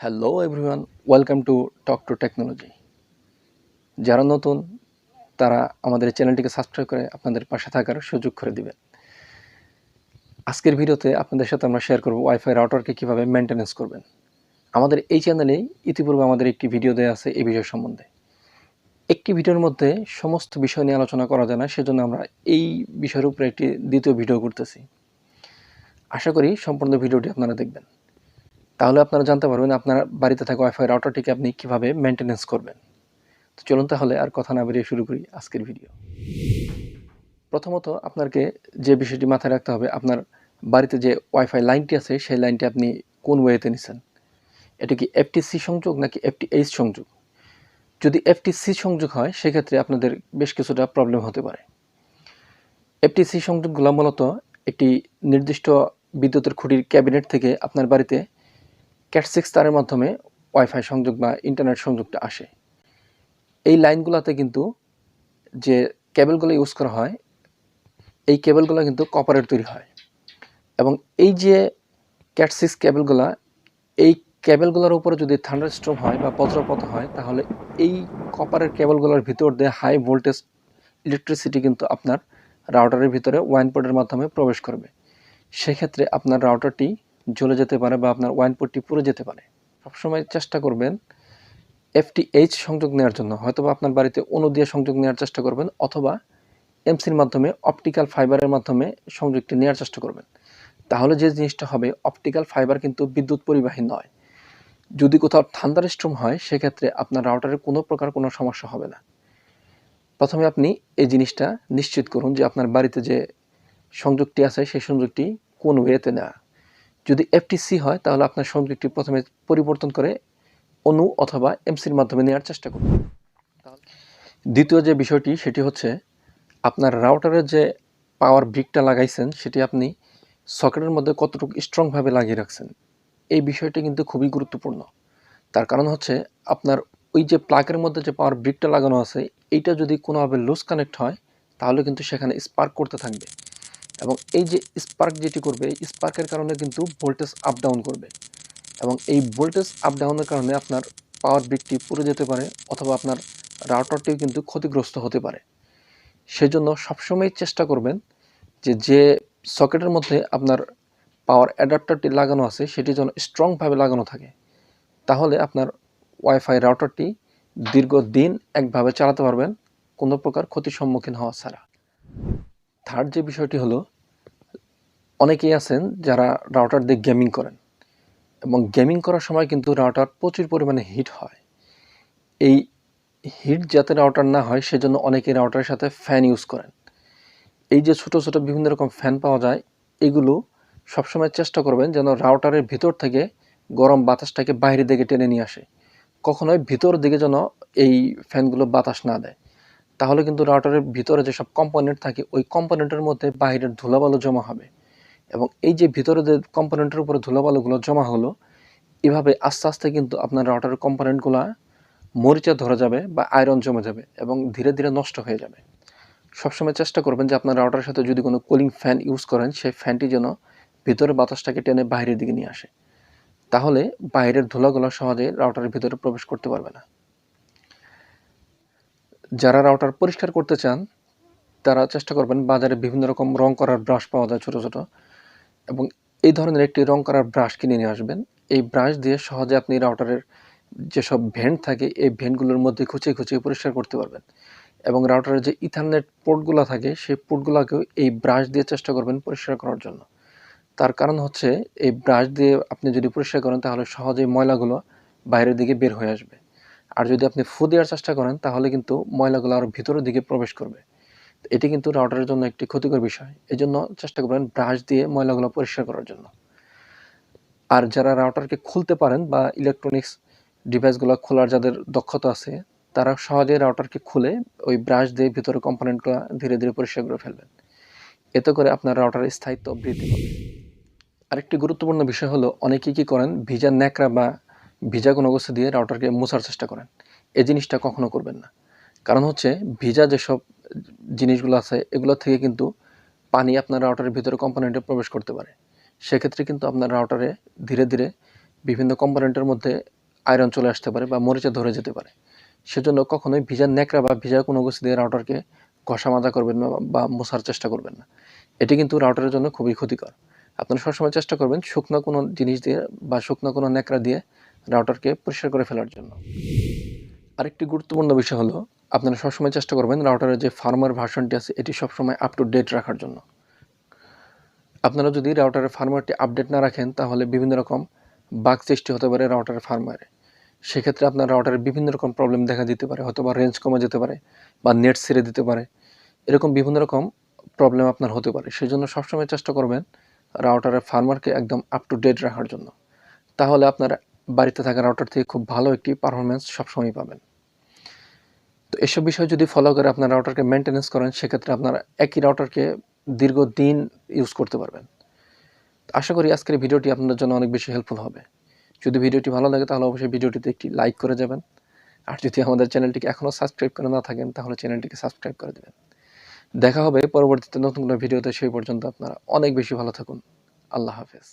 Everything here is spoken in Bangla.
Hello everyone, welcome to talk to technology. যারা নতুন তারা আমাদের চ্যানেলটিকে সাবস্ক্রাইব করে আপনাদের পাশে থাকার সুযোগ করে দিবেন। আজকের ভিডিওতে আপনাদের সাথে আমরা শেয়ার করব ওয়াইফাই রাউটারকে কীভাবে মেনটেনেন্স করবেন। আমাদের এই চ্যানেলে ইতিপূর্বে আমাদের একটি ভিডিও দেওয়া আছে এই বিষয় সম্বন্ধে। একটি ভিডিওর মধ্যে সমস্ত বিষয় নিয়ে আলোচনা করা যায় না, সেজন্য আমরা এই বিষয়ের উপরে একটি দ্বিতীয় ভিডিও করতেছি। আশা করি সম্পূর্ণ ভিডিওটি আপনারা দেখবেন, তাহলে আপনারা জানতে পারবেন আপনার বাড়িতে থাকা ওয়াইফাই রাউটারটিকে আপনি কীভাবে মেনটেনেন্স করবেন। তো চলুন তাহলে আর কথা না বেরিয়ে শুরু করি আজকের ভিডিও। প্রথমত আপনাকে যে বিষয়টি মাথায় রাখতে হবে, আপনার বাড়িতে যে ওয়াইফাই লাইনটি আছে সেই লাইনটি আপনি কোন ওয়েতে নিছেন। এটা কি এফটিসি সংযোগ নাকি এফটিএইচ সংযোগ? যদি এফটিসি সংযোগ হয় সেক্ষেত্রে আপনাদের বেশ কিছুটা প্রবলেম হতে পারে। এফটিসি সংযোগগুলো মূলত একটি নির্দিষ্ট বিদ্যুতের খুঁটির ক্যাবিনেট থেকে আপনার বাড়িতে ক্যাট 6 তারের মাধ্যমে ওয়াইফাই সংযোগ বা ইন্টারনেট সংযোগটা আসে। এই লাইনগুলোতে কিন্তু যে কেবলগুলো ইউজ করা হয়, এই কেবলগুলো কিন্তু কপারের তৈরি হয়, এবং এই যে ক্যাট 6 কেবলগুলো, এই কেবলগুলোর উপরে যদি থান্ডারস্টর্ম হয় বা বজ্রপাত হয়, তাহলে এই কপারের কেবলগুলোর ভিতর দিয়ে হাই ভোল্টেজ ইলেকট্রিসিটি কিন্তু আপনার রাউটারের ভিতরে ওয়াইন পোর্টের মাধ্যমে প্রবেশ করবে। সেক্ষেত্রে আপনার রাউটারটি জ্বলে যেতে পারে বা আপনার ওয়াইন পোর্টটি পুড়ে যেতে পারে। সবসময় চেষ্টা করবেন এফটিএইচ সংযোগ নেওয়ার জন্য। হয়তোবা আপনার বাড়িতে অণু দিয়ে সংযোগ নেওয়ার চেষ্টা করবেন, অথবা এমসির মাধ্যমে অপটিক্যাল ফাইবারের মাধ্যমে সংযোগটি নেওয়ার চেষ্টা করবেন। তাহলে যে জিনিসটা হবে, অপটিক্যাল ফাইবার কিন্তু বিদ্যুৎ পরিবাহী নয়। যদি কোথাও থান্ডারস্টর্ম হয় সেক্ষেত্রে আপনার রাউটারে কোনো প্রকার কোনো সমস্যা হবে না। প্রথমে আপনি এই জিনিসটা নিশ্চিত করুন যে আপনার বাড়িতে যে সংযোগটি আছে সেই সংযোগটি কোন ওয়েতে নেওয়া। যদি এফটিসি হয় তাহলে আপনার সংযোগটি প্রথমে পরিবর্তন করে অণু অথবা এমসির মাধ্যমে নেওয়ার চেষ্টা করুন। দ্বিতীয় যে বিষয়টি সেটি হচ্ছে, আপনার রাউটারের যে পাওয়ার ব্রিকটা লাগাইছেন সেটি আপনি সকেটের মধ্যে কতটুকু স্ট্রংভাবে লাগিয়ে রাখছেন। এই বিষয়টি কিন্তু খুবই গুরুত্বপূর্ণ। তার কারণ হচ্ছে, আপনার ওই যে প্লাগের মধ্যে যে পাওয়ার ব্রিকটা লাগানো আছে, এইটা যদি কোনোভাবে লুজ কানেক্ট হয় তাহলে কিন্তু সেখানে স্পার্ক করতে থাকবে, এবং এই যে স্পার্ক যেটি করবে, এই স্পার্কের কারণে কিন্তু ভোল্টেজ আপ ডাউন করবে, এবং এই ভোল্টেজ আপ ডাউনের কারণে আপনার পাওয়ার ব্রিকটি পুড়ে যেতে পারে, অথবা আপনার রাউটারটিও কিন্তু ক্ষতিগ্রস্ত হতে পারে। সেজন্য সবসময় চেষ্টা করবেন যে সকেটের মধ্যে আপনার পাওয়ার অ্যাডাপ্টারটি লাগানো আছে সেটি যেন স্ট্রংভাবে লাগানো থাকে। তাহলে আপনার ওয়াইফাই রাউটারটি দীর্ঘদিন একভাবে চালাতে পারবেন কোনো প্রকার ক্ষতির সম্মুখীন হওয়া ছাড়া। থার্ড যে বিষয়টি হলো, অনেকেই আছেন যারা রাউটার দিয়ে গেমিং করেন, এবং গেমিং করার সময় কিন্তু রাউটার প্রচুর পরিমাণে হিট হয়। এই হিট যাতে রাউটার না হয় সেজন্য অনেকেই রাউটারের সাথে ফ্যান ইউজ করেন। এই যে ছোট ছোট বিভিন্ন রকম ফ্যান পাওয়া যায়, এগুলো সবসময় চেষ্টা করবেন যেন রাউটারের ভিতর থেকে গরম বাতাসটাকে বাইরের দিকে টেনে নিয়ে আসে। কখনোই ভিতর দিকে যেন এই ফ্যানগুলো বাতাস না দেয়, তাহলে কিন্তু রাউটারের ভিতরে যেসব কম্পোনেন্ট থাকে ওই কম্পোনেন্টের মধ্যে বাইরের ধুলাবালু জমা হবে, এবং এই যে ভিতরে যে কম্পোনেন্টের উপরে ধুলাবালুগুলো জমা হলো, এভাবে আস্তে আস্তে কিন্তু আপনার রাউটারের কম্পোনেন্টগুলো মরিচা ধরে যাবে বা আয়রন জমে যাবে, এবং ধীরে ধীরে নষ্ট হয়ে যাবে। সবসময় চেষ্টা করবেন যে আপনার রাউটারের সাথে যদি কোনো কুলিং ফ্যান ইউজ করেন, সেই ফ্যানটি যেন ভিতরে বাতাসটাকে টেনে বাইরের দিকে নিয়ে আসে, তাহলে বাইরের ধুলাগুলো সহজে রাউটারের ভিতরে প্রবেশ করতে পারবে না। যারা রাউটার পরিষ্কার করতে চান তারা চেষ্টা করবেন, বাজারে বিভিন্ন রকম রং করার ব্রাশ পাওয়া যায় ছোটো ছোটো, এবং এই ধরনের একটি রং করার ব্রাশ কিনে নিয়ে আসবেন। এই ব্রাশ দিয়ে সহজে আপনি রাউটারের যেসব ভেন্ট থাকে এই ভেন্টগুলোর মধ্যে খুঁচিয়ে খুঁচিয়ে পরিষ্কার করতে পারবেন, এবং রাউটারের যে ইথারনেট পোর্টগুলো থাকে সেই পোর্টগুলোকেও এই ব্রাশ দিয়ে চেষ্টা করবেন পরিষ্কার করার জন্য। তার কারণ হচ্ছে, এই ব্রাশ দিয়ে আপনি যদি পরিষ্কার করেন তাহলে সহজেই ময়লাগুলো বাইরের দিকে বের হয়ে আসবে, আর যদি আপনি ফু দেওয়ার চেষ্টা করেন তাহলে কিন্তু ময়লাগুলো আরও ভিতরের দিকে প্রবেশ করবে। এটি কিন্তু রাউটারের জন্য একটি ক্ষতিকর বিষয়। এই জন্য চেষ্টা করবেন ব্রাশ দিয়ে ময়লাগুলো পরিষ্কার করার জন্য। আর যারা রাউটারকে খুলতে পারেন বা ইলেকট্রনিক্স ডিভাইসগুলো খোলার যাদের দক্ষতা আছে, তারা সহজে রাউটারকে খুলে ওই ব্রাশ দিয়ে ভিতরে কম্পোনেন্টগুলো ধীরে ধীরে পরিষ্কার করে ফেলবেন। এতে করে আপনার রাউটারের স্থায়িত্ব বৃদ্ধি পাবে। আরেকটি গুরুত্বপূর্ণ বিষয় হলো, অনেকেই কী করেন, ভিজা ন্যাকড়া বা ভিজা কোনো কিছু দিয়ে রাউটারকে মোছার চেষ্টা করেন। এই জিনিসটা কখনো করবেন না। কারণ হচ্ছে, ভিজা যেসব জিনিসগুলো আছে এগুলো থেকে কিন্তু পানি আপনার রাউটারের ভিতরে কম্পোনেন্টে প্রবেশ করতে পারে। সেক্ষেত্রে কিন্তু আপনার রাউটারে ধীরে ধীরে বিভিন্ন কম্পোনেন্টের মধ্যে আয়রন চলে আসতে পারে বা মরিচা ধরে যেতে পারে। সেজন্য কখনোই ভিজা ন্যাকড়া বা ভিজা কোনো কিছু দিয়ে রাউটারকে ঘষা মাজা করবেন না বা মোছার চেষ্টা করবেন না। এটি কিন্তু রাউটারের জন্য খুবই ক্ষতিকর। আপনারা সবসময় চেষ্টা করবেন শুকনো কোনো জিনিস দিয়ে বা শুকনো কোনো ন্যাকড়া দিয়ে রাউটারকে পরিষ্কার করে ফেলার জন্য। আরেকটি গুরুত্বপূর্ণ বিষয় হলো আপনারা সবসময় চেষ্টা করবেন রাউটারের যে ফার্মওয়্যার ভার্সনটি আছে এটি সবসময় আপ টু ডেট রাখার জন্য। আপনারা যদি রাউটারের ফার্মওয়্যারটি আপডেট না রাখেন তাহলে বিভিন্ন রকম বাগ সৃষ্টি হতে পারে রাউটারের ফার্মওয়্যারে। সেক্ষেত্রে আপনার রাউটারে বিভিন্ন রকম প্রবলেম দেখা দিতে পারে, হয়তো বা রেঞ্জ কমে যেতে পারে বা নেট ছেড়ে দিতে পারে, এরকম বিভিন্ন রকম প্রবলেম আপনার হতে পারে। সেজন্য সবসময় চেষ্টা করবেন রাউটারের ফার্মওয়্যারকে একদম আপ টু ডেট রাখার জন্য। তাহলে আপনার বাড়িতে থাকা রাউটার থেকে খুব ভালো একটি পারফরমেন্স সবসময় পাবেন। তো এসব বিষয় যদি ফলো করে আপনার রাউটারকে মেনটেন্যান্স করেন সেক্ষেত্রে আপনারা একই রাউটারকে দীর্ঘদিন ইউজ করতে পারবেন। আশা করি আজকের ভিডিওটি আপনাদের জন্য অনেক বেশি হেল্পফুল হবে। যদি ভিডিওটি ভালো লাগে তাহলে অবশ্যই ভিডিওটিতে একটি লাইক করে যাবেন। আর যদি আমাদের চ্যানেলটিকে এখনও সাবস্ক্রাইব করে না থাকেন তাহলে চ্যানেলটিকে সাবস্ক্রাইব করে দেবেন। দেখা হবে পরবর্তীতে নতুন কোনো ভিডিওতে। সেই পর্যন্ত আপনারা অনেক বেশি ভালো থাকুন। আল্লাহ হাফেজ।